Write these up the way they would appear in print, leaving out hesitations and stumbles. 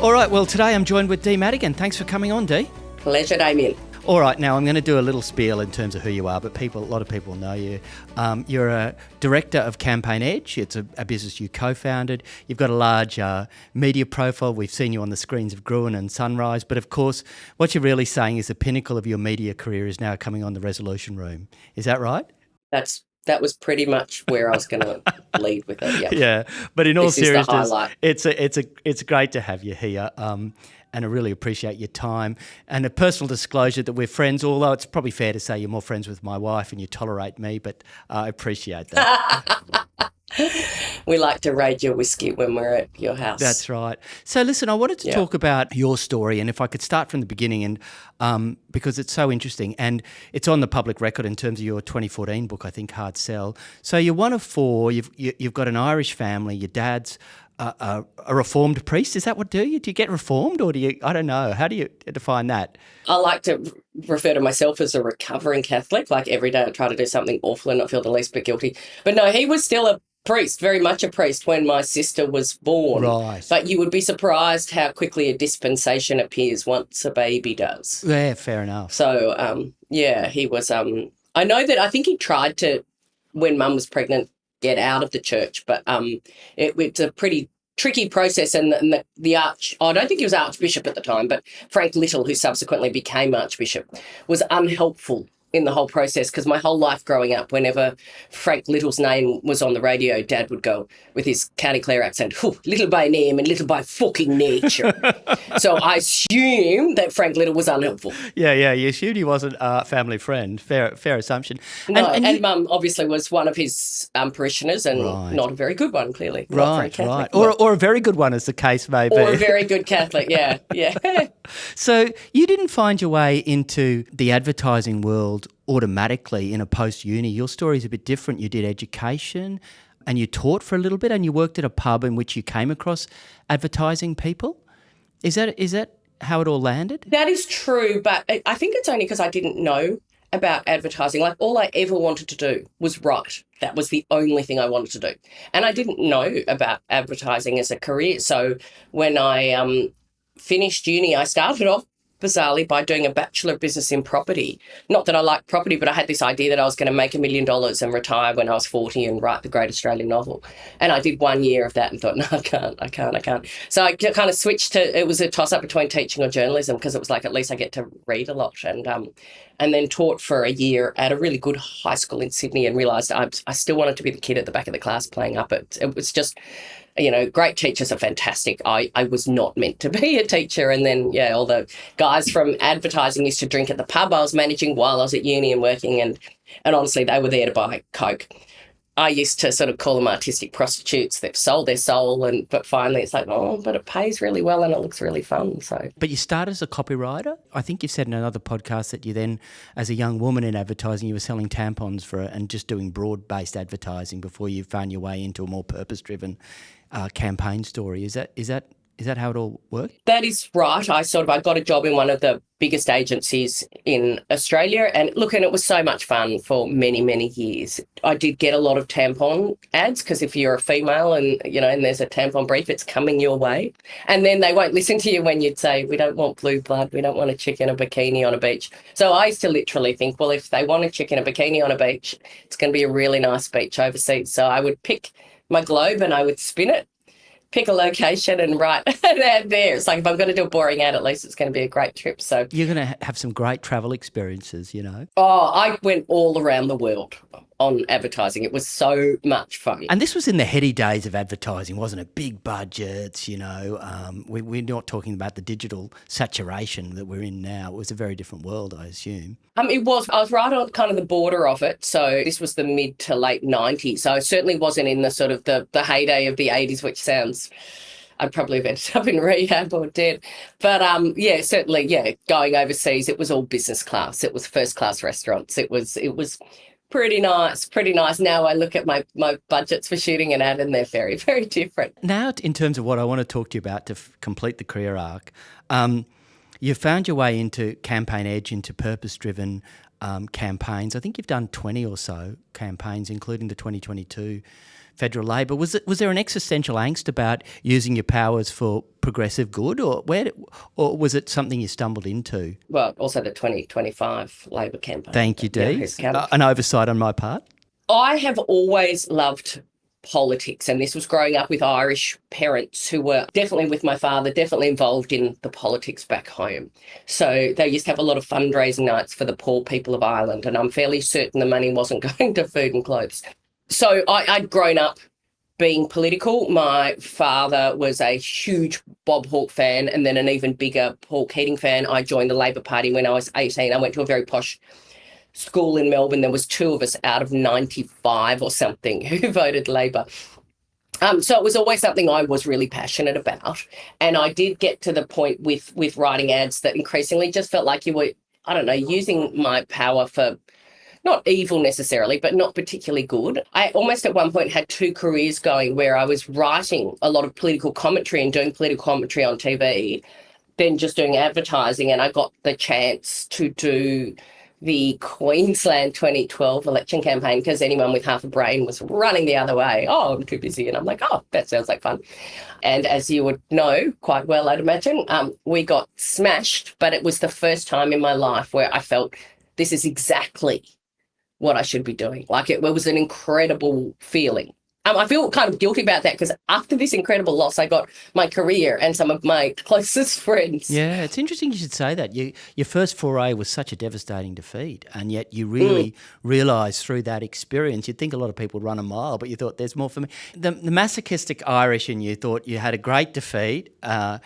All right, well, today I'm joined with Dee Madigan. Thanks for coming on, Dee. Pleasure, Damien. All right, now I'm going to do a little spiel in terms of who you are, but a lot of people know you. You're a director of Campaign Edge. It's a business you co-founded. You've got a large media profile. We've seen you on the screens of Gruen and Sunrise. But of course, what you're really saying is the pinnacle of your media career is now coming on the Resolution Room. Is that right? That was pretty much where I was going to lead with it. Yeah, but in all seriousness, it's it's great to have you here. And I really appreciate your time. And a personal disclosure that we're friends, although it's probably fair to say you're more friends with my wife and you tolerate me, but I appreciate that. We like to raid your whiskey when we're at your house. That's right. So listen, I wanted to talk about your story, and if I could start from the beginning, and because it's so interesting, and it's on the public record in terms of your 2014 book, I think, Hard Sell. So you're one of four. You've got an Irish family. Your dad's a reformed priest. Is that what do you get reformed, or do you? I don't know. How do you define that? I like to refer to myself as a recovering Catholic. Like every day I try to do something awful and not feel the least bit guilty. But no, he was still a priest, very much a priest when my sister was born. Right. But you would be surprised how quickly a dispensation appears once a baby does. Yeah, fair enough. So, he was, I think he tried to, when Mum was pregnant, get out of the church, but it's a pretty tricky process, and I don't think he was Archbishop at the time, but Frank Little, who subsequently became Archbishop, was unhelpful in the whole process, because my whole life growing up, whenever Frank Little's name was on the radio, Dad would go with his County Clare accent, little by name and little by fucking nature. So I assume that Frank Little was unhelpful. Yeah, you assumed he wasn't a family friend. Fair assumption. No, and Mum obviously was one of his parishioners, and not a very good one, clearly. Right. Or a very good one, as the case may be. Or a very good Catholic, yeah. So you didn't find your way into the advertising world automatically in a post-uni. Your story is a bit different. You did education and you taught for a little bit, and you worked at a pub in which you came across advertising people. Is that how it all landed? That is true, but I think it's only because I didn't know about advertising. Like, all I ever wanted to do was write. That was the only thing I wanted to do. And I didn't know about advertising as a career. So when I finished uni, I started off bizarrely by doing a Bachelor of Business in Property. Not that I like property, but I had this idea that I was going to make $1 million and retire when I was 40 and write the great Australian novel. And I did 1 year of that and thought, no, I can't. So I kind of switched to, it was a toss-up between teaching or journalism, because it was like, at least I get to read a lot. And then taught for a year at a really good high school in Sydney, and realised I still wanted to be the kid at the back of the class playing up. It was just, great teachers are fantastic. I was not meant to be a teacher. And then, all the guys from advertising used to drink at the pub I was managing while I was at uni and working. And honestly, they were there to buy Coke. I used to sort of call them artistic prostitutes. They've sold their soul, but finally it's like, but it pays really well and it looks really fun. So, but you started as a copywriter. I think you said in another podcast that you then, as a young woman in advertising, you were selling tampons and just doing broad-based advertising before you found your way into a more purpose-driven campaign story. Is that how it all worked? That is right. I got a job in one of the biggest agencies in Australia, and it was so much fun for many, many years. I did get a lot of tampon ads, because if you're a female and there's a tampon brief, it's coming your way. And then they won't listen to you when you'd say, we don't want blue blood, we don't want a chick in a bikini on a beach. So I used to literally think, well, if they want a chick in a bikini on a beach, it's going to be a really nice beach overseas. So I would pick my globe and I would spin it, pick a location and write an ad there. It's like, if I'm going to do a boring ad, at least it's going to be a great trip. So you're going to have some great travel experiences, Oh, I went all around the world on advertising. It was so much fun. And this was in the heady days of advertising, wasn't it? Big budgets, we're not talking about the digital saturation that we're in now. It was a very different world, I assume. It was. I was right on kind of the border of it. So this was the mid to late 90s. So I certainly wasn't in the sort of the heyday of the 80s, which sounds, I'd probably have ended up in rehab or dead. But certainly, going overseas, it was all business class. It was first class restaurants. It was pretty nice. Now I look at my budgets for shooting an ad and they're very, very different. Now, in terms of what I want to talk to you about to complete the career arc, you found your way into Campaign Edge, into purpose-driven campaigns. I think you've done 20 or so campaigns, including the 2022 federal Labor. Was there an existential angst about using your powers for progressive good, or was it something you stumbled into? Well, also the 2025 Labor campaign. Thank you, Dee. An oversight on my part. I have always loved politics, and this was growing up with Irish parents who were definitely, with my father, definitely involved in the politics back home. So they used to have a lot of fundraising nights for the poor people of Ireland, and I'm fairly certain the money wasn't going to food and clothes. So I'd grown up being political. My father was a huge Bob Hawke fan and then an even bigger Paul Keating fan. I joined the Labor Party when I was 18. I went to a very posh school in Melbourne. There was 2 of us out of 95 or something who voted Labor. So it was always something I was really passionate about. And I did get to the point with writing ads that increasingly just felt like you were, I don't know, using my power for not evil necessarily, but not particularly good. I almost at one point had 2 careers going where I was writing a lot of political commentary and doing political commentary on TV, then just doing advertising. And I got the chance to do the Queensland 2012 election campaign because anyone with half a brain was running the other way. Oh, I'm too busy. And I'm like, oh, that sounds like fun. And as you would know quite well, I'd imagine, we got smashed, but it was the first time in my life where I felt this is exactly what I should be doing. Like it was an incredible feeling. I feel kind of guilty about that because after this incredible loss, I got my career and some of my closest friends. Yeah, it's interesting you should say that. Your first foray was such a devastating defeat, and yet you really realised through that experience, you'd think a lot of people would run a mile, but you thought there's more for me. The masochistic Irish in you thought you had a great defeat, a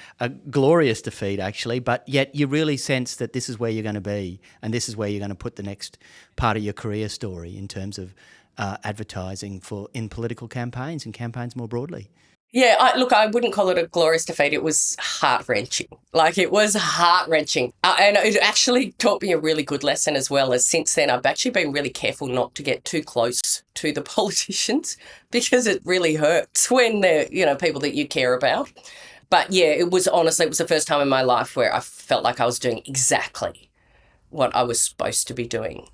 glorious defeat actually, but yet you really sensed that this is where you're going to be and this is where you're going to put the next part of your career story in terms of advertising in political campaigns and campaigns more broadly. Yeah, I wouldn't call it a glorious defeat. It was heart-wrenching. It was heart-wrenching. And it actually taught me a really good lesson as well, as since then I've actually been really careful not to get too close to the politicians because it really hurts when they're, people that you care about. But yeah, it was the first time in my life where I felt like I was doing exactly what I was supposed to be doing.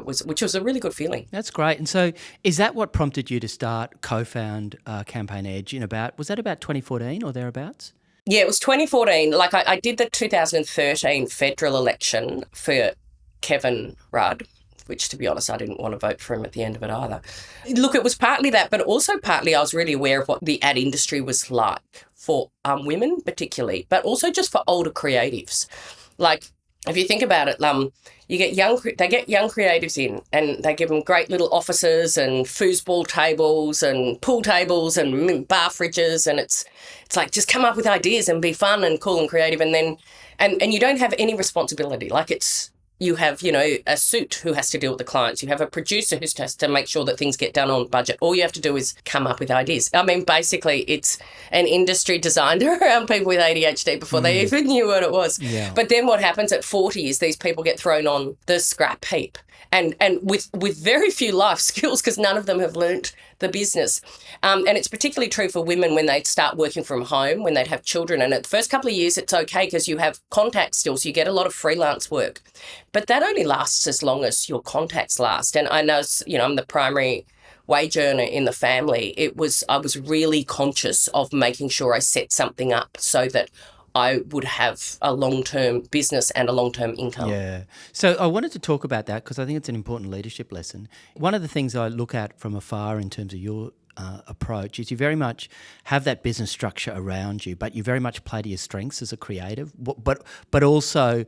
Which was a really good feeling. That's great. And so is that what prompted you to co-found Campaign Edge was that about 2014 or thereabouts? Yeah, it was 2014. I did the 2013 federal election for Kevin Rudd, which to be honest, I didn't want to vote for him at the end of it either. Look, it was partly that, but also partly I was really aware of what the ad industry was like for women particularly, but also just for older creatives. If you think about it, they get young creatives in and they give them great little offices and foosball tables and pool tables and bar fridges, and it's like just come up with ideas and be fun and cool and creative, and then and you don't have any responsibility. You have, a suit who has to deal with the clients. You have a producer who has to make sure that things get done on budget. All you have to do is come up with ideas. I mean, basically, it's an industry designed around people with ADHD before they even knew what it was. Yeah. But then what happens at 40 is these people get thrown on the scrap heap. And with very few life skills because none of them have learnt the business. And it's particularly true for women when they start working from home, when they'd have children. And at the first couple of years, it's okay because you have contacts still, so you get a lot of freelance work. But that only lasts as long as your contacts last. And I know, I'm the primary wage earner in the family. I was really conscious of making sure I set something up so that I would have a long-term business and a long-term income. Yeah. So I wanted to talk about that because I think it's an important leadership lesson. One of the things I look at from afar in terms of your approach is you very much have that business structure around you, but you very much play to your strengths as a creative, but also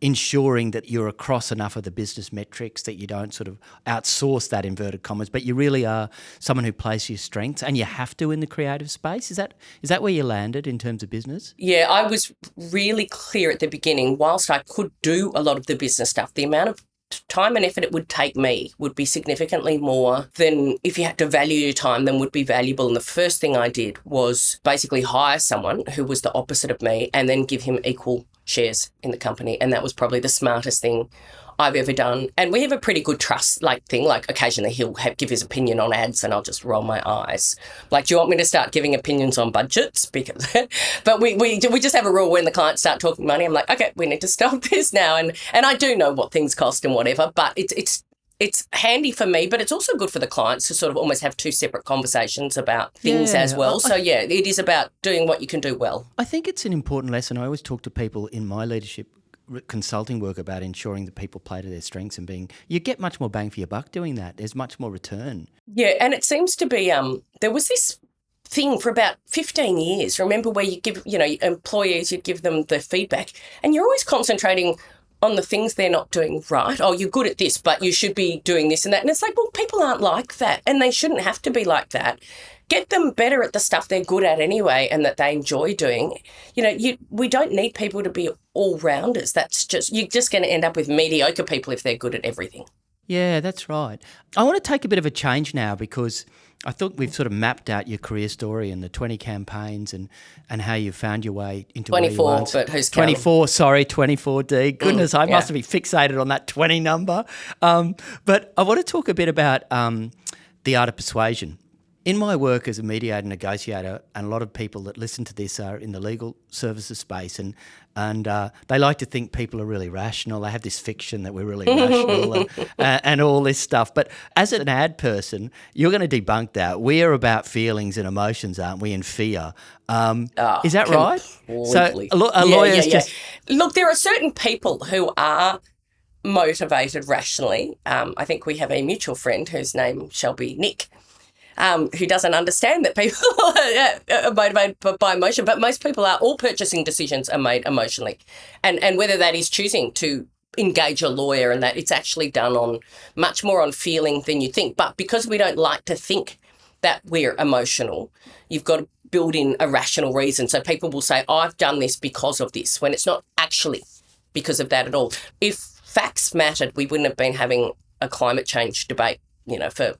ensuring that you're across enough of the business metrics that you don't sort of outsource that inverted commas, but you really are someone who plays to your strengths, and you have to in the creative space. Is that where you landed in terms of business? Yeah, I was really clear at the beginning. Whilst I could do a lot of the business stuff, the amount of time and effort it would take me would be significantly more than if you had to value your time than would be valuable. And the first thing I did was basically hire someone who was the opposite of me and then give him equal shares in the company. And that was probably the smartest thing I've ever done. And we have a pretty good trust thing. Occasionally he'll give his opinion on ads and I'll just roll my eyes. Do you want me to start giving opinions on budgets? But we just have a rule when the clients start talking money. I'm like, okay, we need to stop this now. And I do know what things cost and whatever, but it's it's handy for me, but it's also good for the clients to sort of almost have two separate conversations about things as well. So, yeah, it is about doing what you can do well. I think it's an important lesson. I always talk to people in my leadership consulting work about ensuring that people play to their strengths and you get much more bang for your buck doing that. There's much more return. Yeah, and it seems to be there was this thing for about 15 years, remember, where you give, employees, you give them the feedback and you're always concentrating on the things they're not doing right. Oh, you're good at this, but you should be doing this and that. And it's like, well, people aren't like that and they shouldn't have to be like that. Get them better at the stuff they're good at anyway and that they enjoy doing. We don't need people to be all-rounders. You're just going to end up with mediocre people if they're good at everything. Yeah, that's right. I want to take a bit of a change now because I thought we've sort of mapped out your career story and the 20 campaigns and how you found your way into 24, where you are. but who's counting? 24, Dee. Goodness, I must have been fixated on that 20 number. But I want to talk a bit about the art of persuasion. In my work as a mediator, negotiator, and a lot of people that listen to this are in the legal services space, and they like to think people are really rational. They have this fiction that we're really rational and all this stuff. But as an ad person, you're going to debunk that. We are about feelings and emotions, aren't we, and fear. Is that right? So lawyers just... Look, there are certain people who are motivated rationally. I think we have a mutual friend whose name shall be Nick, who doesn't understand that people are motivated by emotion, but most people are. All purchasing decisions are made emotionally. And whether that is choosing to engage a lawyer and that, it's actually done much more on feeling than you think. But because we don't like to think that we're emotional, you've got to build in a rational reason. So people will say, I've done this because of this, when it's not actually because of that at all. If facts mattered, we wouldn't have been having a climate change debate, for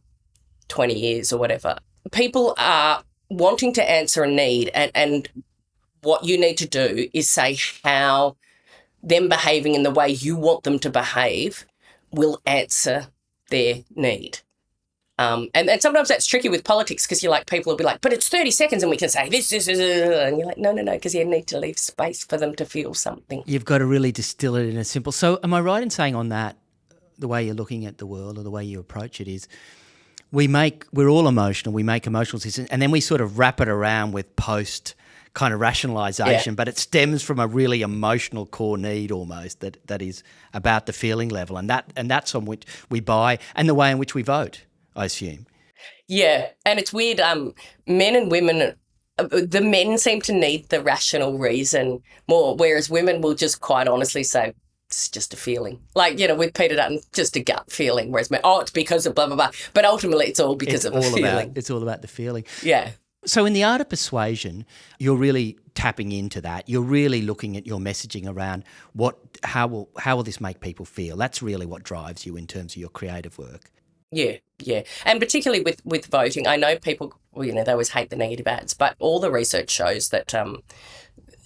20 years or whatever. People are wanting to answer a need, and what you need to do is say how them behaving in the way you want them to behave will answer their need. And sometimes that's tricky with politics because people will be like, but it's 30 seconds and we can say this, and you're like, no, because you need to leave space for them to feel something. You've got to really distill it in a simple... So am I right in saying on that, the way you're looking at the world or the way you approach it is, we're all emotional, we make emotional decisions, and then we sort of wrap it around with post kind of rationalisation, but it stems from a really emotional core need almost that is about the feeling level, and that's on which we buy and the way in which we vote, I assume. Yeah, and it's weird, men and women, the men seem to need the rational reason more, whereas women will just quite honestly say, it's just a feeling. With Peter Dutton, just a gut feeling, whereas it's because of blah, blah, blah. But ultimately it's all because of a feeling. It's all about the feeling. Yeah. So in the art of persuasion, you're really tapping into that. You're really looking at your messaging around how will this make people feel? That's really what drives you in terms of your creative work. Yeah. And particularly with voting, I know people, they always hate the negative ads, but all the research shows that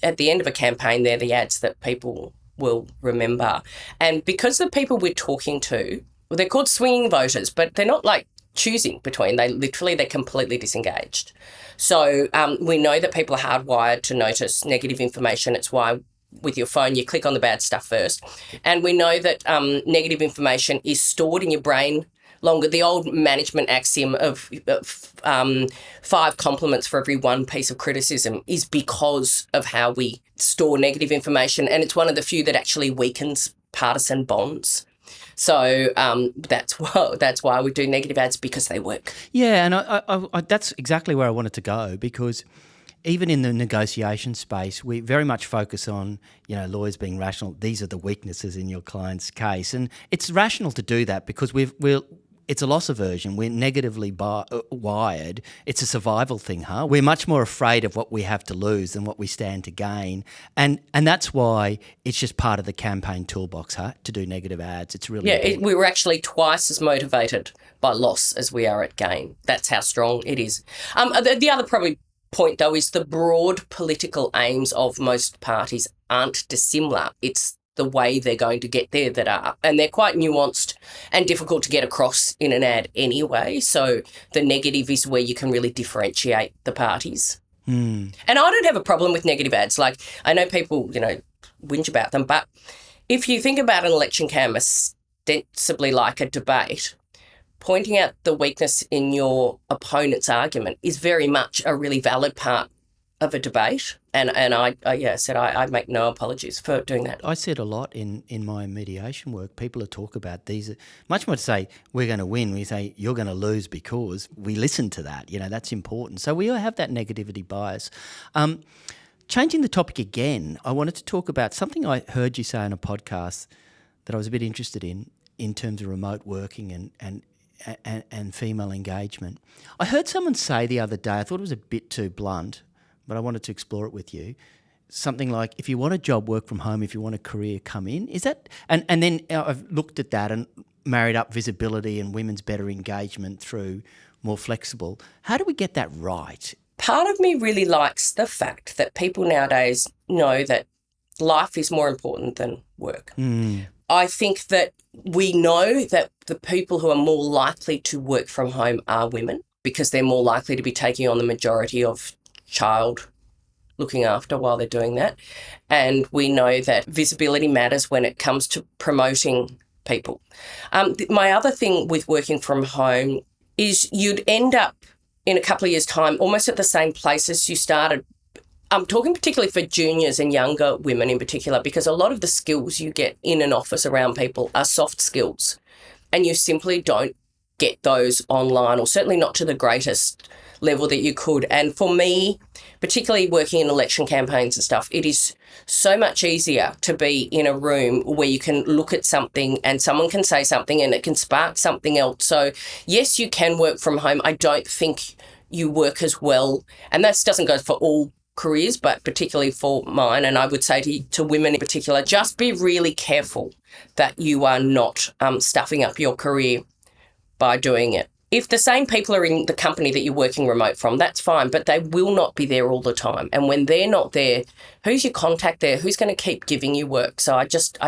at the end of a campaign, they're the ads that people will remember. And because the people we're talking to, they're called swinging voters, but they're not choosing between. They're completely disengaged. So we know that people are hardwired to notice negative information. It's why with your phone you click on the bad stuff first. And we know that negative information is stored in your brain longer. The old management axiom of 5 compliments for every 1 piece of criticism is because of how we store negative information, and it's one of the few that actually weakens partisan bonds. So that's why we do negative ads, because they work. Yeah, and I that's exactly where I wanted to go, because even in the negotiation space, we very much focus on, lawyers being rational. These are the weaknesses in your client's case, and it's rational to do that because it's a loss aversion. We're negatively wired. It's a survival thing, huh? We're much more afraid of what we have to lose than what we stand to gain. And that's why it's just part of the campaign toolbox, huh, to do negative ads. It's really we were actually twice as motivated by loss as we are at gain. That's how strong it is. The other probably point, though, is the broad political aims of most parties aren't dissimilar. It's the way they're going to get there that are. And they're quite nuanced and difficult to get across in an ad anyway. So the negative is where you can really differentiate the parties. And I don't have a problem with negative ads. I know people, whinge about them, but if you think about an election canvas, ostensibly like a debate, pointing out the weakness in your opponent's argument is very much a really valid part of a debate. And I make no apologies for doing that. I see it a lot in my mediation work. People will talk about these, much more to say, we're going to win. We say, you're going to lose, because we listen to that. That's important. So we all have that negativity bias. Changing the topic again, I wanted to talk about something I heard you say on a podcast that I was a bit interested in terms of remote working and female engagement. I heard someone say the other day, I thought it was a bit too blunt, but I wanted to explore it with you. Something like, if you want a job, work from home. If you want a career, come in. Is that, and then I've looked at that and married up visibility and women's better engagement through more flexible. How do we get that right? Part of me really likes the fact that people nowadays know that life is more important than work. I think that we know that the people who are more likely to work from home are women, because they're more likely to be taking on the majority of child looking after while they're doing that. And we know that visibility matters when it comes to promoting people. My other thing with working from home is you'd end up in a couple of years' time almost at the same place as you started. I'm talking particularly for juniors and younger women in particular, because a lot of the skills you get in an office around people are soft skills, and you simply don't get those online, or certainly not to the greatest level that you could. And for me, particularly working in election campaigns and stuff, it is so much easier to be in a room where you can look at something and someone can say something and it can spark something else. So yes, you can work from home. I don't think you work as well, and that doesn't go for all careers, but particularly for mine. And I would say to women in particular, just be really careful that you are not stuffing up your career by doing it. If the same people are in the company that you're working remote from, that's fine, but they will not be there all the time. And when they're not there, who's your contact there? Who's going to keep giving you work? So I just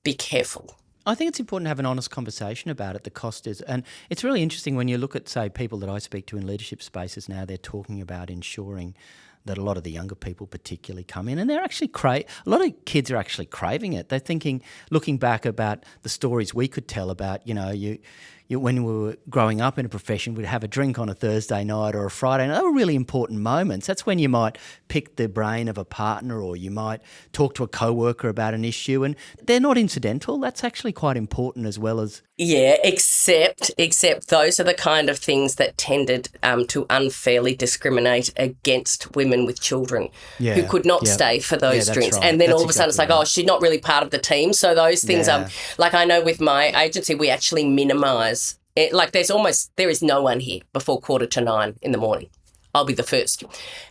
be careful. I think it's important to have an honest conversation about it. The cost is, and it's really interesting when you look at, say, people that I speak to in leadership spaces now, they're talking about ensuring that a lot of the younger people particularly come in, and they're actually a lot of kids are actually craving it. They're thinking, looking back about the stories we could tell about, you when we were growing up in a profession, we'd have a drink on a Thursday night or a Friday night. They were really important moments. That's when you might pick the brain of a partner, or you might talk to a co-worker about an issue, and they're not incidental. That's actually quite important as well as... Yeah, except those are the kind of things that tended to unfairly discriminate against women with children who could not stay for those drinks. Right. And then all of a sudden it's like, oh, she's not really part of the team. So those things are, like, I know with my agency, we actually minimise it. Like there is no one here before 8:45 in the morning. I'll be the first.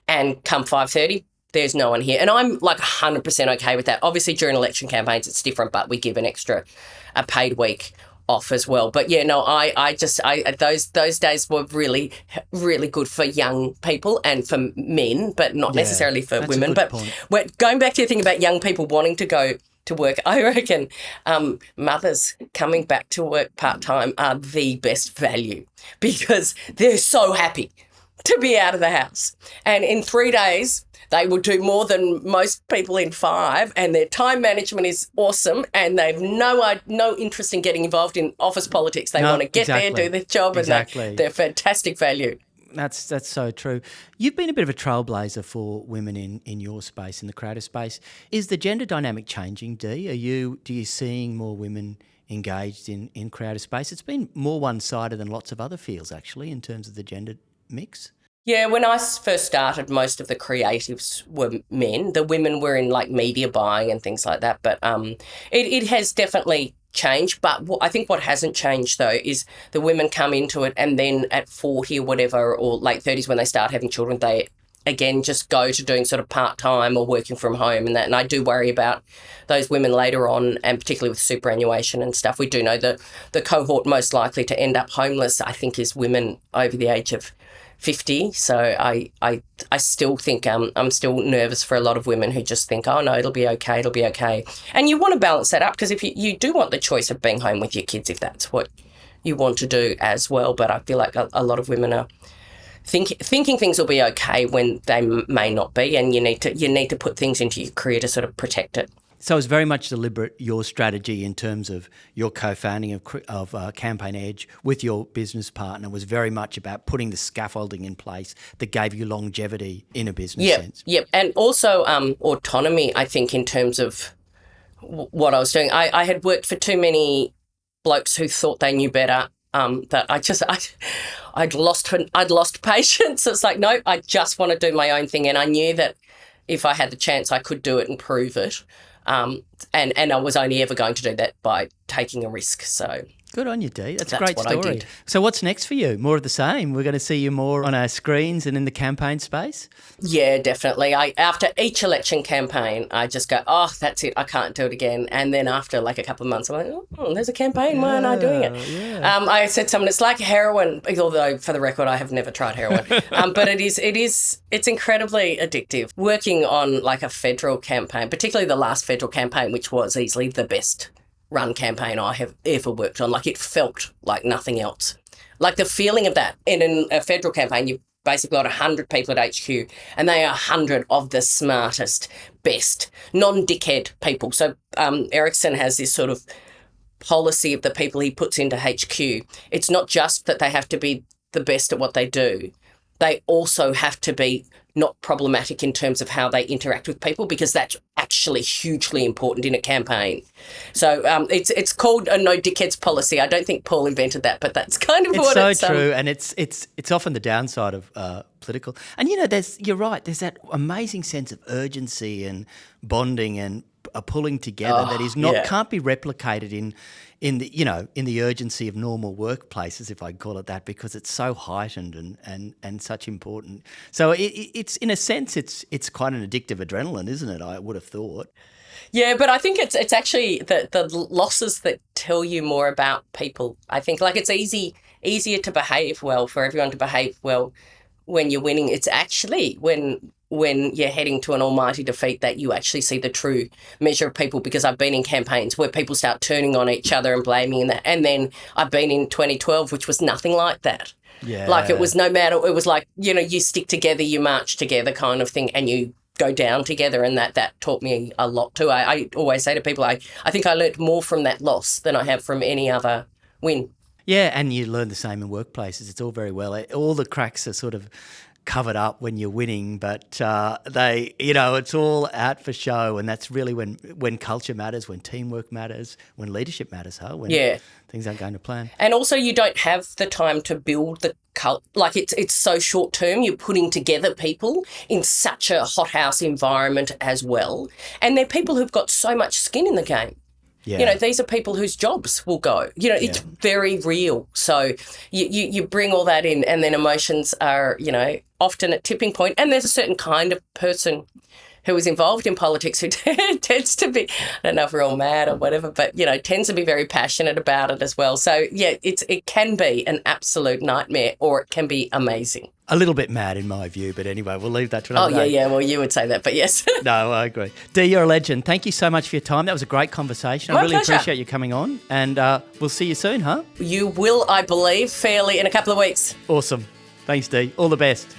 And come 5:30, there's no one here. And I'm like 100% okay with that. Obviously during election campaigns it's different, but we give a paid week off as well. But yeah, no, those days were really, really good for young people and for men, but not necessarily for women. But going back to your thing about young people wanting to go to work, I reckon mothers coming back to work part-time are the best value, because they're so happy to be out of the house. And in 3 days, they will do more than most people in 5, and their time management is awesome, and they've no interest in getting involved in office politics. They want to get there, do their job, and they're fantastic value. That's so true. You've been a bit of a trailblazer for women in your space, in the creative space. Is the gender dynamic changing, Dee? Do you seeing more women engaged in creative space? It's been more one-sided than lots of other fields, actually, in terms of the gender mix. Yeah, when I first started, most of the creatives were men. The women were in like media buying and things like that. But it has definitely changed. But I think what hasn't changed, though, is the women come into it and then at 40 or whatever, or late 30s when they start having children, they again just go to doing sort of part-time or working from home and that. And I do worry about those women later on, and particularly with superannuation and stuff. We do know that the cohort most likely to end up homeless, I think, is women over the age of 50. So I still think I'm still nervous for a lot of women who just think, oh, no, it'll be okay. And you want to balance that up, because if you do want the choice of being home with your kids, if that's what you want to do as well. But I feel like a lot of women are thinking things will be okay when they may not be, and you need to put things into your career to sort of protect it. So it was very much deliberate, your strategy in terms of your co-founding of Campaign Edge with your business partner was very much about putting the scaffolding in place that gave you longevity in a business sense. Yep. And also autonomy, I think, in terms of what I was doing. I had worked for too many blokes who thought they knew better, that I'd lost patience. It's like, no, I just want to do my own thing. And I knew that if I had the chance, I could do it and prove it. And I was only ever going to do that by taking a risk. So good on you, Dee. That's a great what story. I did. So what's next for you? More of the same? We're going to see you more on our screens and in the campaign space? Yeah, definitely. After each election campaign, I just go, oh, that's it. I can't do it again. And then after like a couple of months, I'm like, oh, there's a campaign. Why aren't I doing it? Yeah. I said to someone, it's like heroin, although for the record, I have never tried heroin. But it's incredibly addictive. Working on like a federal campaign, particularly the last federal campaign, which was easily the best run campaign I have ever worked on. Like, it felt like nothing else. Like the feeling of that in a federal campaign, you've basically got 100 people at HQ, and they are 100 of the smartest, best, non-dickhead people. So Ericsson has this sort of policy of the people he puts into HQ. It's not just that they have to be the best at what they do. They also have to be not problematic in terms of how they interact with people, because that's actually hugely important in a campaign. So it's called a no dickheads policy. I don't think Paul invented that, but that's kind of what it's so true, and it's often the downside of political. And you're right. There's that amazing sense of urgency and bonding and a pulling together that is can't be replicated in the urgency of normal workplaces, if I can call it that, because it's so heightened and such important. So it's in a sense it's quite an addictive adrenaline, isn't it? I would have thought. Yeah, but I think it's actually the losses that tell you more about people. I think like it's easier to behave well, for everyone to behave well when you're winning. It's actually when you're heading to an almighty defeat that you actually see the true measure of people, because I've been in campaigns where people start turning on each other and blaming that. And then I've been in 2012, which was nothing like that. Yeah. Like it was it was like, you stick together, you march together kind of thing, and you go down together, and that taught me a lot too. I always say to people, I think I learnt more from that loss than I have from any other win. Yeah, and you learn the same in workplaces. It's all very well. All the cracks are sort of covered up when you're winning, but it's all out for show, and that's really when culture matters, when teamwork matters, when leadership matters, when things aren't going to plan. And also you don't have the time to build the like it's so short term. You're putting together people in such a hothouse environment as well, and they're people who've got so much skin in the game. Yeah. These are people whose jobs will go. It's very real. So you bring all that in, and then emotions are, often at tipping point. And there's a certain kind of person who is involved in politics who tends to be, I don't know if we're all mad or whatever, but, tends to be very passionate about it as well. So, yeah, it can be an absolute nightmare, or it can be amazing. A little bit mad in my view, but anyway, we'll leave that to another day. Yeah, well, you would say that, but yes. No, I agree. Dee, you're a legend. Thank you so much for your time. That was a great conversation. I really appreciate you coming on, and we'll see you soon, huh? You will, I believe, fairly in a couple of weeks. Awesome. Thanks, Dee. All the best.